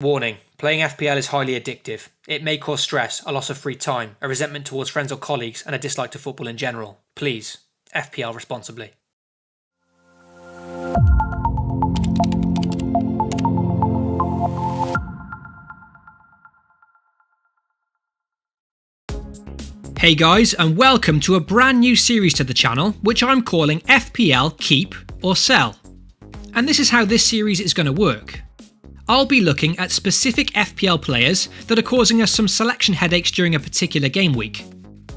Warning, playing FPL is highly addictive. It may cause stress, a loss of free time, a resentment towards friends or colleagues, and a dislike to football in general. Please, FPL responsibly. Hey guys, and welcome to a brand new series to the channel, which I'm calling FPL Keep or Sell. And this is how this series is going to work. I'll be looking at specific FPL players that are causing us some selection headaches during a particular game week.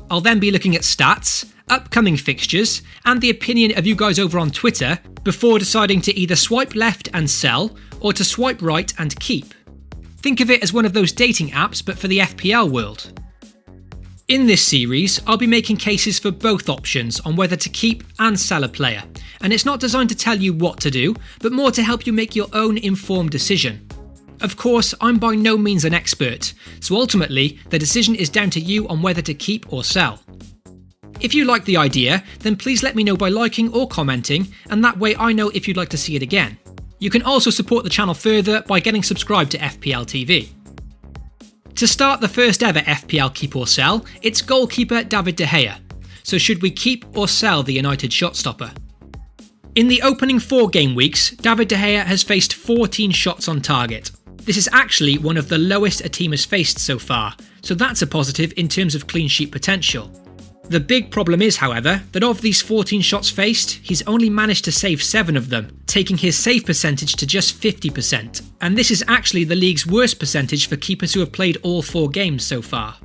I'll then be looking at stats, upcoming fixtures, and the opinion of you guys over on Twitter before deciding to either swipe left and sell, or to swipe right and keep. Think of it as one of those dating apps, but for the FPL world. In this series, I'll be making cases for both options on whether to keep and sell a player, and it's not designed to tell you what to do, but more to help you make your own informed decision. Of course, I'm by no means an expert, so ultimately, the decision is down to you on whether to keep or sell. If you like the idea, then please let me know by liking or commenting, and that way I know if you'd like to see it again. You can also support the channel further by getting subscribed to FPL TV. To start the first ever FPL Keep or Sell, it's goalkeeper David De Gea. So should we keep or sell the United shotstopper? In the opening 4 game weeks, David De Gea has faced 14 shots on target. This is actually one of the lowest a team has faced so far, so that's a positive in terms of clean sheet potential. The big problem is, however, that of these 14 shots faced, he's only managed to save 7 of them, taking his save percentage to just 50%. And this is actually the league's worst percentage for keepers who have played all 4 games so far.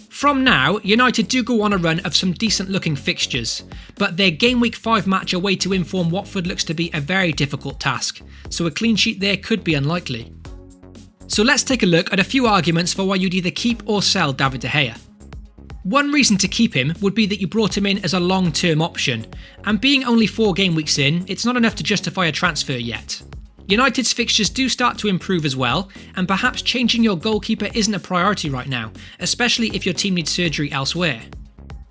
From now, United do go on a run of some decent looking fixtures, but their Game Week 5 match away to Inform Watford looks to be a very difficult task, so a clean sheet there could be unlikely. So let's take a look at a few arguments for why you'd either keep or sell David De Gea. One reason to keep him would be that you brought him in as a long-term option, and being only 4 game weeks in, it's not enough to justify a transfer yet. United's fixtures do start to improve as well, and perhaps changing your goalkeeper isn't a priority right now, especially if your team needs surgery elsewhere.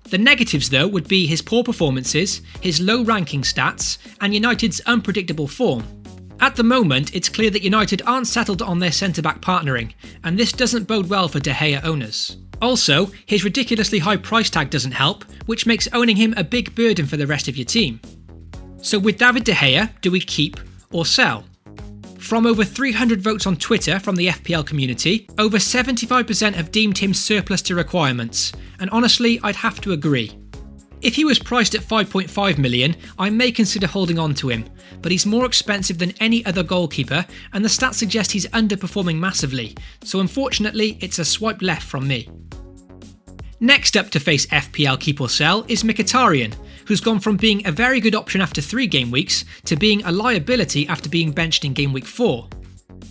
The negatives though would be his poor performances, his low ranking stats, and United's unpredictable form. At the moment, it's clear that United aren't settled on their centre-back partnering, and this doesn't bode well for De Gea owners. Also, his ridiculously high price tag doesn't help, which makes owning him a big burden for the rest of your team. So with David De Gea, do we keep or sell? From over 300 votes on Twitter from the FPL community, over 75% have deemed him surplus to requirements, and honestly, I'd have to agree. If he was priced at 5.5 million, I may consider holding on to him, but he's more expensive than any other goalkeeper, and the stats suggest he's underperforming massively, so unfortunately, it's a swipe left from me. Next up to face FPL Keep or Sell is Mkhitaryan, who's gone from being a very good option after 3 game weeks to being a liability after being benched in game week 4.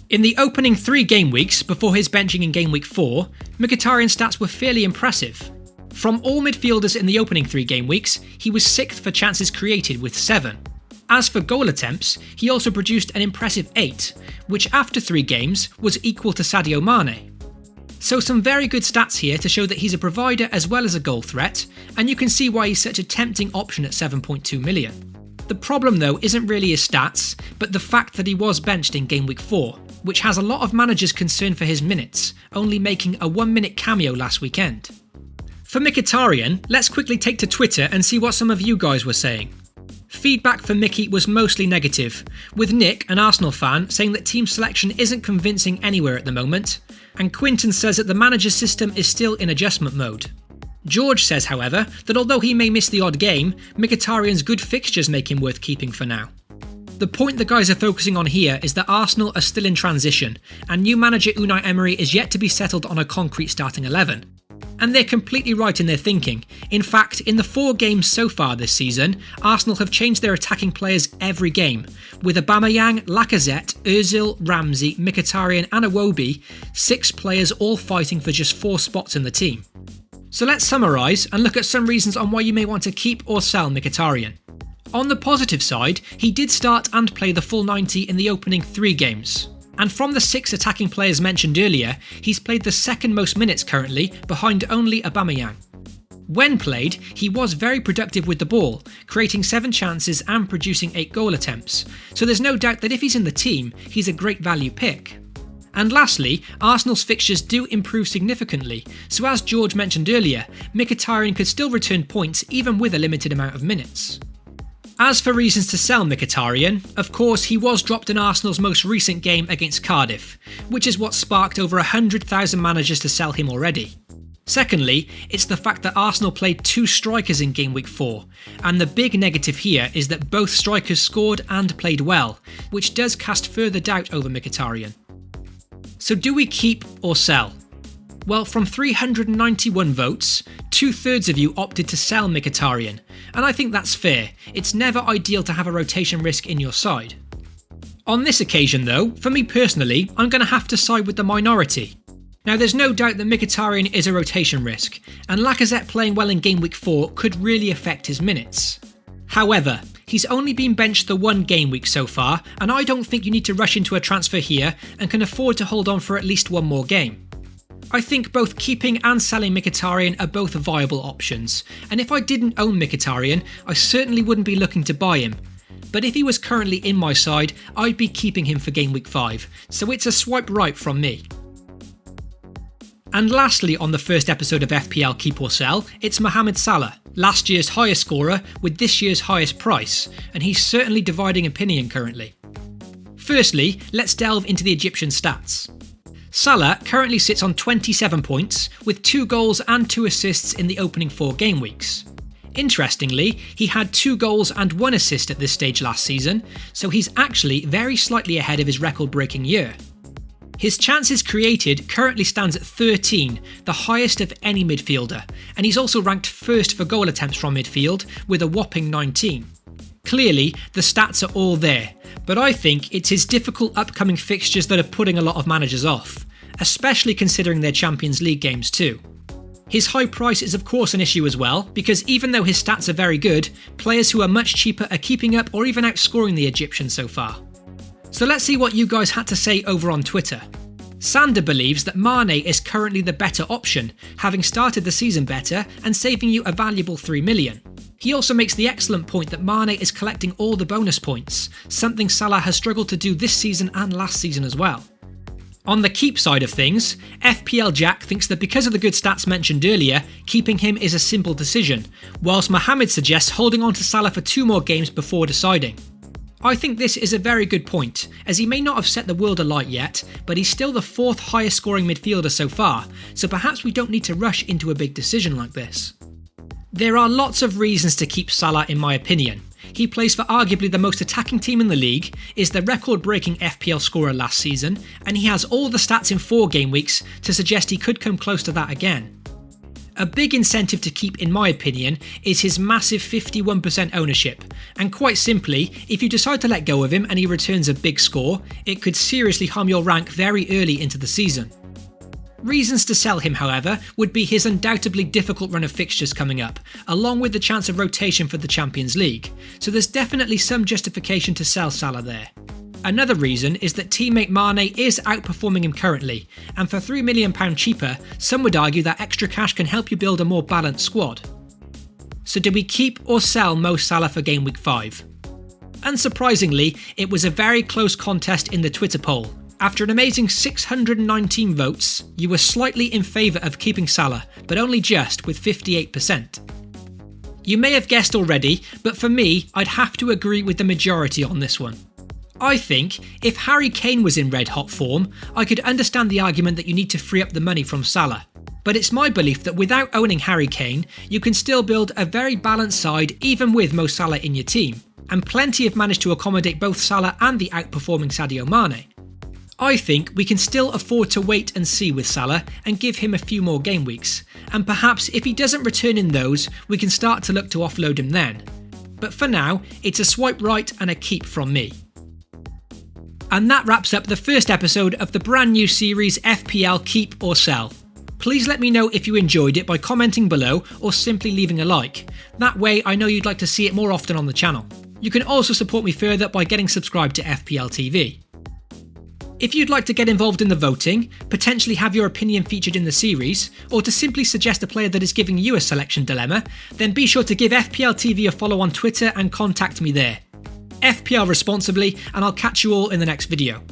In the opening 3 game weeks before his benching in game week 4, Mkhitaryan's stats were fairly impressive. From all midfielders in the opening 3 game weeks, he was 6th for chances created with 7. As for goal attempts, he also produced an impressive 8, which after 3 games was equal to Sadio Mane. So some very good stats here to show that he's a provider as well as a goal threat, and you can see why he's such a tempting option at 7.2 million. The problem though isn't really his stats, but the fact that he was benched in game week 4, which has a lot of managers concerned for his minutes, only making a 1-minute cameo last weekend. For Mkhitaryan, let's quickly take to Twitter and see what some of you guys were saying. Feedback for Mickey was mostly negative, with Nick, an Arsenal fan, saying that team selection isn't convincing anywhere at the moment, and Quinton says that the manager's system is still in adjustment mode. George says, however, that although he may miss the odd game, Mkhitaryan's good fixtures make him worth keeping for now. The point the guys are focusing on here is that Arsenal are still in transition, and new manager Unai Emery is yet to be settled on a concrete starting 11. And they're completely right in their thinking. In fact, in the 4 games so far this season, Arsenal have changed their attacking players every game, with Aubameyang, Lacazette, Ozil, Ramsey, Mkhitaryan and Iwobi, 6 players all fighting for just 4 spots in the team. So let's summarise and look at some reasons on why you may want to keep or sell Mkhitaryan. On the positive side, he did start and play the full 90 in the opening 3 games. And from the 6 attacking players mentioned earlier, he's played the 2nd most minutes currently, behind only Aubameyang. When played, he was very productive with the ball, creating 7 chances and producing 8 goal attempts, so there's no doubt that if he's in the team, he's a great value pick. And lastly, Arsenal's fixtures do improve significantly, so as George mentioned earlier, Mkhitaryan could still return points even with a limited amount of minutes. As for reasons to sell Mkhitaryan, of course he was dropped in Arsenal's most recent game against Cardiff, which is what sparked over 100,000 managers to sell him already. Secondly, it's the fact that Arsenal played 2 strikers in Game Week 4, and the big negative here is that both strikers scored and played well, which does cast further doubt over Mkhitaryan. So do we keep or sell? Well, from 391 votes, 2/3 of you opted to sell Mkhitaryan, and I think that's fair. It's never ideal to have a rotation risk in your side. On this occasion though, for me personally, I'm going to have to side with the minority. Now there's no doubt that Mkhitaryan is a rotation risk, and Lacazette playing well in Game Week 4 could really affect his minutes. However, he's only been benched the 1 game week so far, and I don't think you need to rush into a transfer here and can afford to hold on for at least 1 more game. I think both keeping and selling Mkhitaryan are both viable options, and if I didn't own Mkhitaryan, I certainly wouldn't be looking to buy him. But if he was currently in my side, I'd be keeping him for Game Week 5, so it's a swipe right from me. And lastly on the first episode of FPL Keep or Sell, it's Mohamed Salah, last year's highest scorer with this year's highest price, and he's certainly dividing opinion currently. Firstly, let's delve into the Egyptian stats. Salah currently sits on 27 points, with 2 goals and 2 assists in the opening 4 game weeks. Interestingly, he had 2 goals and 1 assist at this stage last season, so he's actually very slightly ahead of his record-breaking year. His chances created currently stands at 13, the highest of any midfielder, and he's also ranked first for goal attempts from midfield with a whopping 19. Clearly, the stats are all there, but I think it's his difficult upcoming fixtures that are putting a lot of managers off, especially considering their Champions League games too. His high price is of course an issue as well, because even though his stats are very good, players who are much cheaper are keeping up or even outscoring the Egyptian so far. So let's see what you guys had to say over on Twitter. Sander believes that Mane is currently the better option, having started the season better and saving you a valuable 3 million. He also makes the excellent point that Mane is collecting all the bonus points, something Salah has struggled to do this season and last season as well. On the keep side of things, FPL Jack thinks that because of the good stats mentioned earlier, keeping him is a simple decision, whilst Mohamed suggests holding on to Salah for 2 more games before deciding. I think this is a very good point, as he may not have set the world alight yet, but he's still the 4th highest scoring midfielder so far, so perhaps we don't need to rush into a big decision like this. There are lots of reasons to keep Salah in my opinion. He plays for arguably the most attacking team in the league, is the record-breaking FPL scorer last season, and he has all the stats in 4 game weeks to suggest he could come close to that again. A big incentive to keep in my opinion is his massive 51% ownership, and quite simply, if you decide to let go of him and he returns a big score, it could seriously harm your rank very early into the season. Reasons to sell him, however, would be his undoubtedly difficult run of fixtures coming up, along with the chance of rotation for the Champions League, so there's definitely some justification to sell Salah there. Another reason is that teammate Mane is outperforming him currently, and for £3 million cheaper, some would argue that extra cash can help you build a more balanced squad. So do we keep or sell Mo Salah for Game Week 5? Unsurprisingly, it was a very close contest in the Twitter poll. After an amazing 619 votes, you were slightly in favour of keeping Salah, but only just with 58%. You may have guessed already, but for me, I'd have to agree with the majority on this one. I think if Harry Kane was in red hot form, I could understand the argument that you need to free up the money from Salah. But it's my belief that without owning Harry Kane, you can still build a very balanced side even with Mo Salah in your team, and plenty have managed to accommodate both Salah and the outperforming Sadio Mane. I think we can still afford to wait and see with Salah and give him a few more game weeks, and perhaps if he doesn't return in those, we can start to look to offload him then. But for now, it's a swipe right and a keep from me. And that wraps up the first episode of the brand new series FPL Keep or Sell. Please let me know if you enjoyed it by commenting below or simply leaving a like. That way I know you'd like to see it more often on the channel. You can also support me further by getting subscribed to FPL TV. If you'd like to get involved in the voting, potentially have your opinion featured in the series, or to simply suggest a player that is giving you a selection dilemma, then be sure to give FPL TV a follow on Twitter and contact me there. FPL responsibly, and I'll catch you all in the next video.